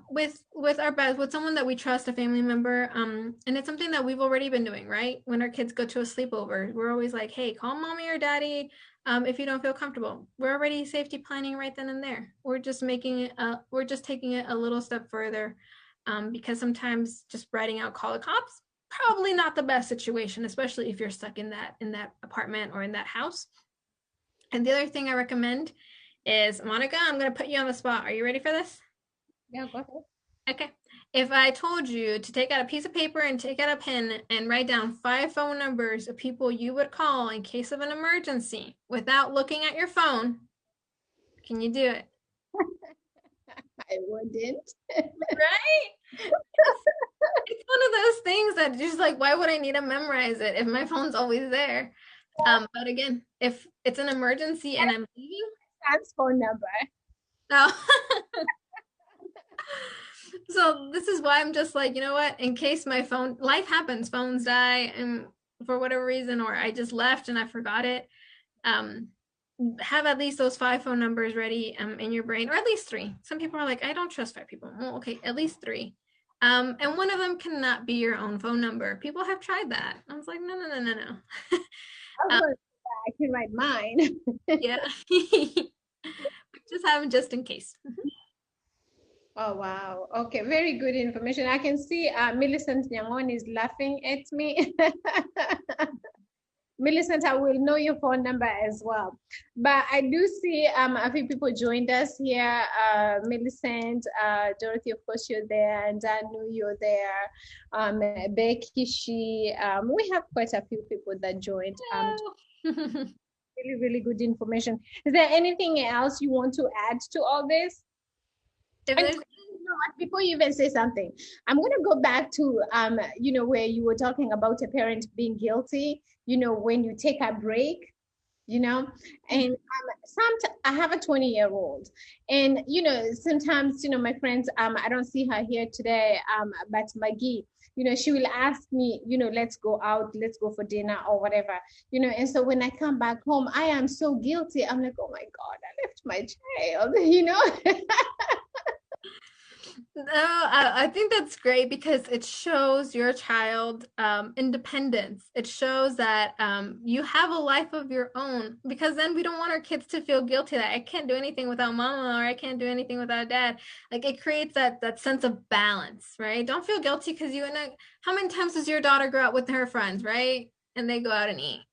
with our best, with someone that we trust, a family member. And it's something that we've already been doing, right? When our kids go to a sleepover, we're always like, hey, call mommy or daddy if you don't feel comfortable. We're already safety planning right then and there. We're just taking it a little step further, because sometimes just writing out call the cops, probably not the best situation, especially if you're stuck in that apartment or in that house. And the other thing I recommend is, Monica, I'm going to put you on the spot. Are you ready for this? Yeah, go ahead. Okay. If I told you to take out a piece of paper and take out a pen and write down 5 phone numbers of people you would call in case of an emergency without looking at your phone, can you do it? I wouldn't. Right? It's one of those things that just like, why would I need to memorize it if my phone's always there? But again, if it's an emergency and I'm leaving, That's phone number. no. So this is why I'm just like, you know what? In case my phone, life happens, phones die, and for whatever reason, or I just left and I forgot it. Have at least those 5 phone numbers ready in your brain, or at least 3. Some people are like, I don't trust 5 people. Well, okay, at least 3. And one of them cannot be your own phone number. People have tried that. I was like, no. I can write mine. Yeah. Just have them just in case. Oh, wow. Okay, very good information. I can see Millicent Nyangon is laughing at me. Millicent, I will know your phone number as well. But I do see a few people joined us here. Millicent, Dorothy, of course, you're there, and Danu, you're there. Becky, we have quite a few people that joined. Really, really good information. Is there anything else you want to add to all this? If And there's you know what, before you even say something, I'm going to go back to where you were talking about a parent being guilty, when you take a break, and I have a 20-year-old, and sometimes my friends, I don't see her here today, but Maggie, she will ask me, let's go out, let's go for dinner or whatever, and so when I come back home, I am so guilty. I'm like, oh my God, I left my child. No, I think that's great because it shows your child independence. It shows that you have a life of your own, because then we don't want our kids to feel guilty that I can't do anything without mama, or I can't do anything without dad. Like, it creates that sense of balance, right? Don't feel guilty because how many times does your daughter go out with her friends, right? And they go out and eat,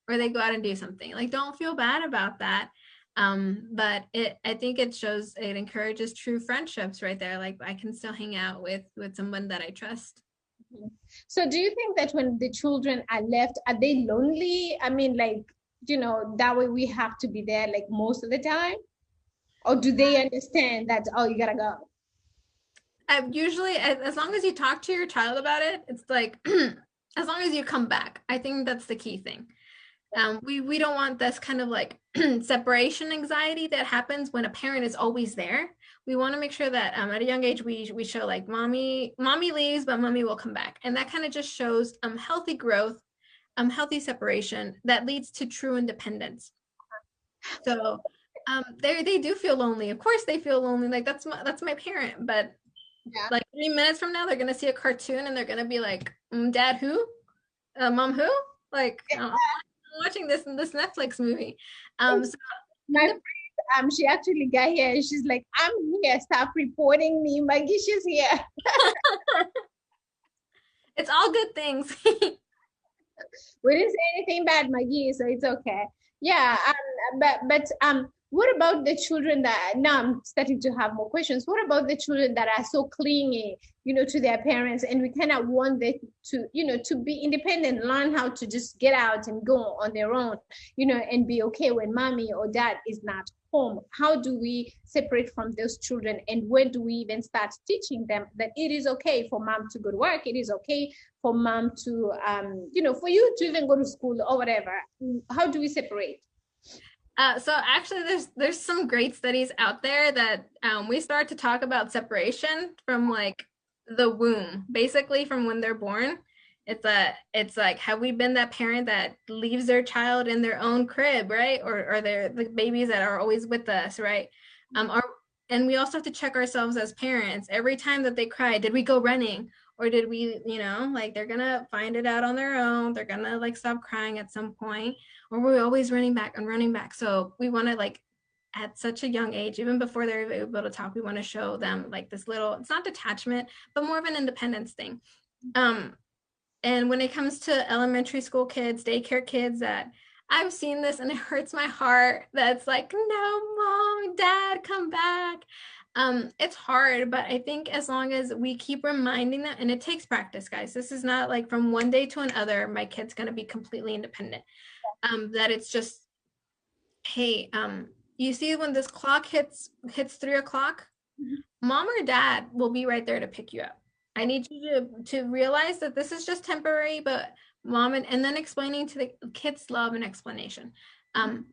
or they go out and do something. Like, don't feel bad about that. But I think it encourages true friendships right there. Like, I can still hang out with someone that I trust. So do you think that when the children are left, are they lonely? I mean, like, that way we have to be there like most of the time? Or do they understand that, oh, you gotta go? Usually, as long as you talk to your child about it, it's like, as long as you come back, I think that's the key thing. We don't want this kind of like separation anxiety that happens when a parent is always there. We want to make sure that at a young age we show like mommy leaves, but mommy will come back, and that kind of just shows healthy growth, healthy separation that leads to true independence. So they do feel lonely. Of course, they feel lonely. Like, that's my parent, but Yeah. like 3 minutes from now, they're gonna see a cartoon and they're gonna be like, Dad, who? Mom, who? Like, watching this Netflix movie. So My friend, she actually got here and she's like, I'm here, stop reporting me. Maggie, she's here. It's all good things. We didn't say anything bad, Maggie, so it's okay. Yeah, what about the children that now I'm starting to have more questions? What about the children that are so clingy, to their parents, and we kind of want them to, to be independent, learn how to just get out and go on their own, and be okay when mommy or dad is not home? How do we separate from those children, and when do we even start teaching them that it is okay for mom to go to work, it is okay for mom to for you to even go to school or whatever? How do we separate? So actually, there's some great studies out there that we start to talk about separation from like the womb, basically from when they're born. It's like, have we been that parent that leaves their child in their own crib, right? Or they're the babies that are always with us, right? Or and we also have to check ourselves as parents. Every time that they cry, did we go running? Or did we, like they're gonna find it out on their own. They're gonna like stop crying at some point, or we're always running back and running back. So we want to like at such a young age, even before they're able to talk, we want to show them like this little, it's not detachment, but more of an independence thing. Um, and when it comes to elementary school kids, daycare kids, that I've seen this and it hurts my heart. That's like, no, mom, dad, come back. It's hard, but I think as long as we keep reminding them, and it takes practice, guys. This is not like from one day to another, my kid's gonna be completely independent. That it's just, hey, you see when this clock hits 3 o'clock, mom or dad will be right there to pick you up. I need you to realize that this is just temporary, but mom and then explaining to the kids love an explanation.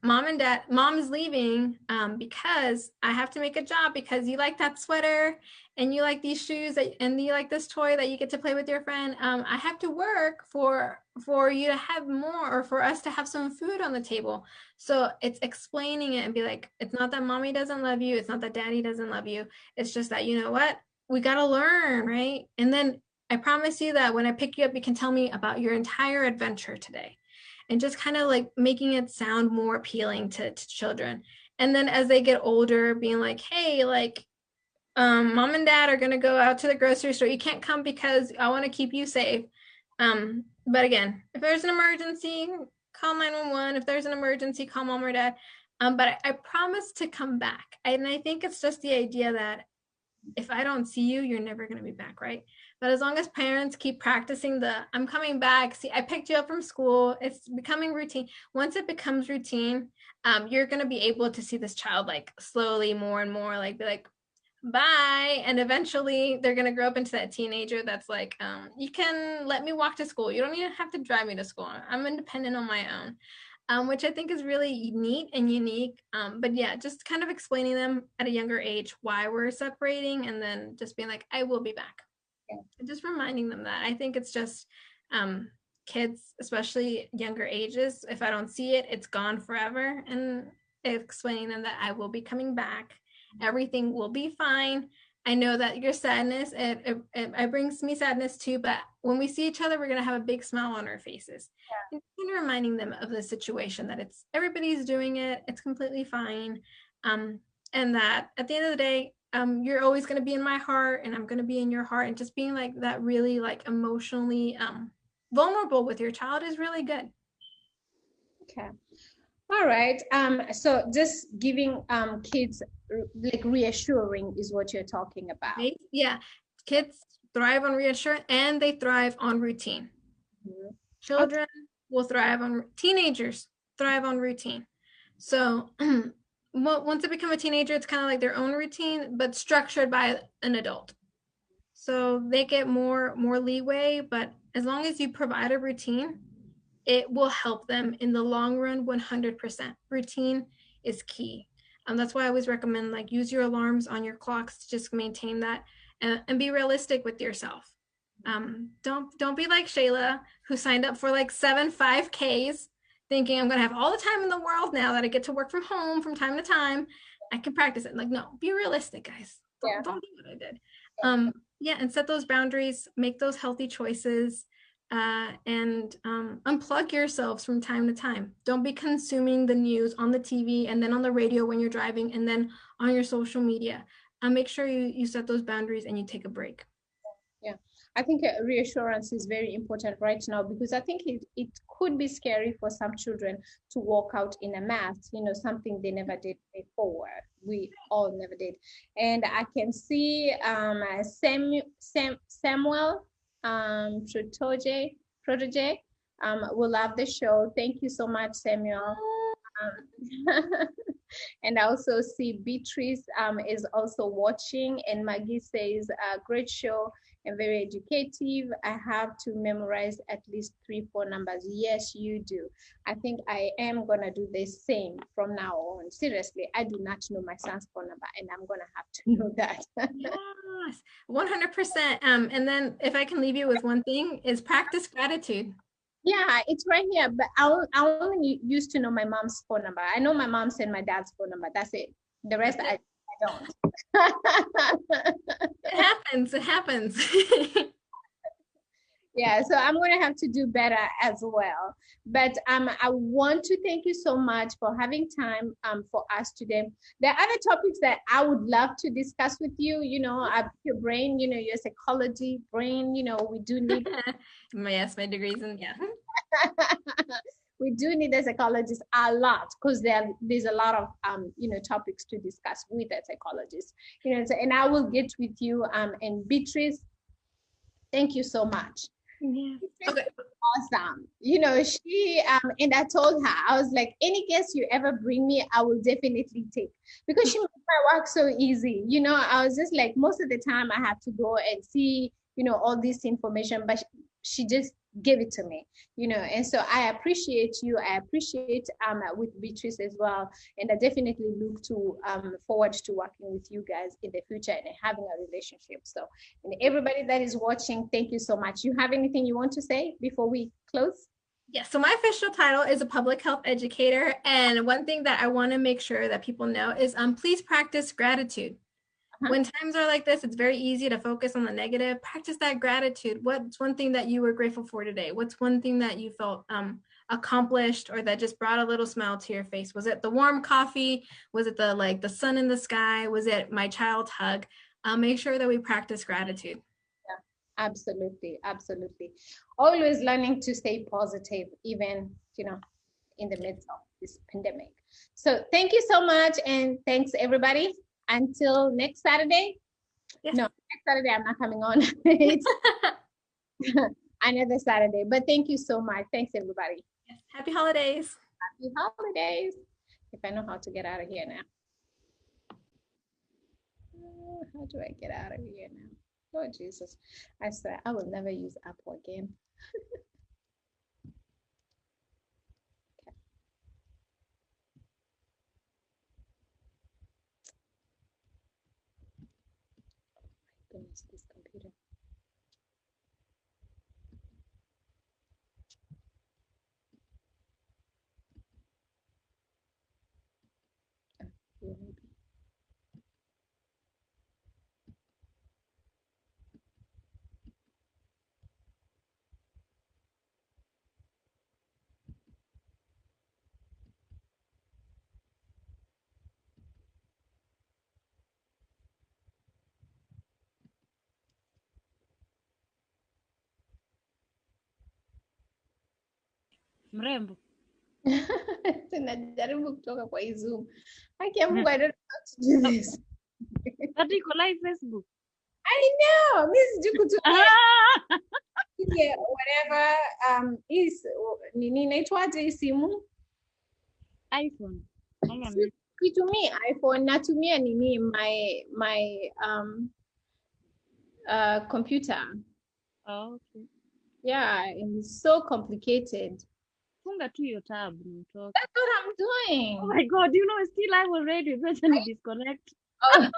Mom is leaving because I have to make a job because you like that sweater and you like these shoes and you like this toy that you get to play with your friend. I have to work for you to have more, or for us to have some food on the table. So it's explaining it and be like, it's not that mommy doesn't love you. It's not that daddy doesn't love you. It's just that, you know what? We got to learn, right? And then I promise you that when I pick you up, you can tell me about your entire adventure today, and just kind of like making it sound more appealing to children. And then as they get older, being like, hey, like, mom and dad are going to go out to the grocery store. You can't come because I want to keep you safe. But again, if there's an emergency, call 911. If there's an emergency, call mom or dad. But I promise to come back. And I think it's just the idea that if I don't see you, you're never going to be back, right? But as long as parents keep practicing the I'm coming back, see, I picked you up from school, it's becoming routine. Once it becomes routine, you're going to be able to see this child like slowly more and more, like be like, bye. And eventually they're going to grow up into that teenager that's like, you can let me walk to school. You don't even have to drive me to school. I'm independent on my own. Which I think is really neat and unique. But yeah, just kind of explaining them at a younger age why we're separating, and then just being like, I will be back. Yeah. And just reminding them that. I think it's just kids, especially younger ages, if I don't see it, it's gone forever. And explaining them that I will be coming back. Everything will be fine. I know that your sadness, it brings me sadness too, but when we see each other, we're going to have a big smile on our faces. And reminding them of the situation, that it's everybody's doing it, it's completely fine. And that at the end of the day, you're always going to be in my heart and I'm going to be in your heart. And just being like that, really like emotionally vulnerable with your child is really good. Okay. All right. So just giving kids like reassuring is what you're talking about. Right? Yeah. Kids thrive on reassurance and they thrive on routine. Mhm. Children will thrive on, teenagers thrive on routine. So once they become a teenager, it's kind of like their own routine, but structured by an adult. So they get more leeway, but as long as you provide a routine, it will help them in the long run. 100% routine is key. That's why I always recommend like use your alarms on your clocks to just maintain that, and be realistic with yourself. Don't be like Sheila, who signed up for like 7 5Ks thinking I'm gonna have all the time in the world now that I get to work from home from time to time. I can practice it. Like, no, be realistic, guys. Don't do what I did. Yeah, and set those boundaries, make those healthy choices, and unplug yourselves from time to time. Don't be consuming the news on the TV and then on the radio when you're driving and then on your social media. Make sure you set those boundaries and you take a break. Yeah. I think reassurance is very important right now, because I think it could be scary for some children to walk out in a mask, something they never did before. We all never did. And I can see Samuel Protege will love the show. Thank you so much, Samuel. And I also see Beatrice is also watching, and Maggie says, great show and very educative. I have to memorize at least 3-4 numbers. Yes, you do. I think I am gonna do the same from now on. Seriously, I do not know my son's phone number, and I'm gonna have to know that. Yes, 100%. And then if I can leave you with one thing, is practice gratitude. Yeah, it's right here, but I only used to know my mom's phone number. I know my mom's and my dad's phone number. That's it. The rest I don't. It happens. Yeah, so I'm going to have to do better as well. But I want to thank you so much for having time for us today. There are other topics that I would love to discuss with you. Your brain, your psychology brain, we do need. Yes, my degrees in, yeah. We do need a psychologist a lot, because there's a lot of topics to discuss with a psychologist. And I will get with you. And Beatrice, thank you so much. Yeah. Okay. Awesome. She and I told her, I was like, any guest you ever bring me, I will definitely take, because she makes my work so easy. I was just like, most of the time I have to go and see all this information, but she just gave it to me, and so I appreciate you. I appreciate with Beatrice as well, and I definitely look to forward to working with you guys in the future and having a relationship. So, and everybody that is watching, thank you so much. You have anything you want to say before we close? Yeah, so my official title is a public health educator, and one thing that I want to make sure that people know is please practice gratitude. When times are like this, it's very easy to focus on the negative. Practice that gratitude. What's one thing that you were grateful for today? What's one thing that you felt accomplished, or that just brought a little smile to your face? Was it the warm coffee? Was it the sun in the sky? Was it my child's hug? Make sure that we practice gratitude. Yeah, absolutely. Absolutely. Always learning to stay positive, even, in the midst of this pandemic. So thank you so much. And thanks everybody. Until next Saturday. Yes. No, next Saturday I'm not coming on. It's another Saturday. But thank you so much. Thanks everybody. Yes. Happy holidays. Happy holidays. If I know how to get out of here now. How do I get out of here now? Oh Jesus. I swear I will never use Apple again. This computer. Oh, maybe. Mrembo. Tunajaribu kutoka kwa hii Zoom. Haki ya Mungu, I don't know how to do this. That iko live Facebook. I know. Miss Jukutu. Whatever is nini inaitwaje hii simu? iPhone. Kitumii iPhone, natumia nini my computer. Oh, okay. Yeah, it's so complicated. Funga tu your tab. That's what I'm doing. Oh my God, it's still live already. Better to disconnect. Oh.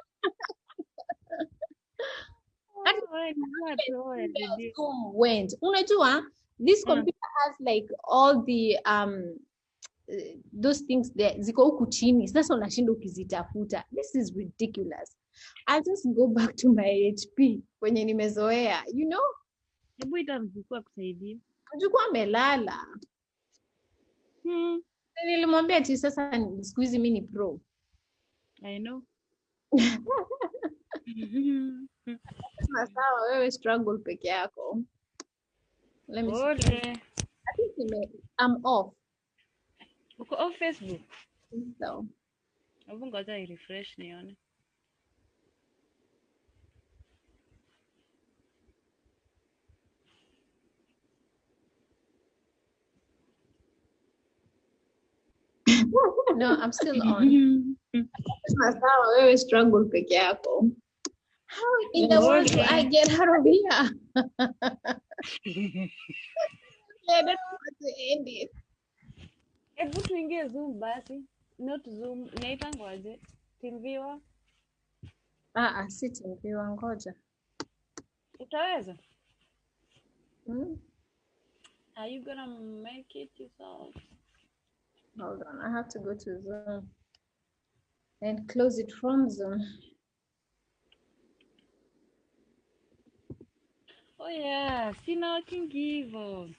Went. Unajua, this computer has like all the those things that ziko huku chini. Sasa unashinda ukizitafuta. This is ridiculous. I'll just go back to my HP kwenye nimezoea, Hebu ita mjukuu akusaidia. Mjukuu amelala. Nilimwambia ati sasa siku hizi mimi ni pro. I know. Sawa, wewe struggle peke yako. Let me see. Pole. I think I'm off. Uko off Facebook? So. Hebu ngoja i-refresh nione. No, I'm still on. Sawa, wewe struggle peke yako. How in the world do I get out of here? I don't know how to end it. Hebu tuingie Zoom basi. Not Zoom. Inaitangwaje? TeamViewer? Si TeamViewer, ngoja. Utaweza? Are you gonna make it yourself? Hold on, I have to go to Zoom and close it from Zoom. Oh yeah, sina working hivyo.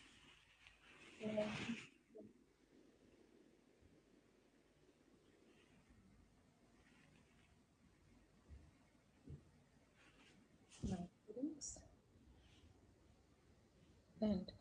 And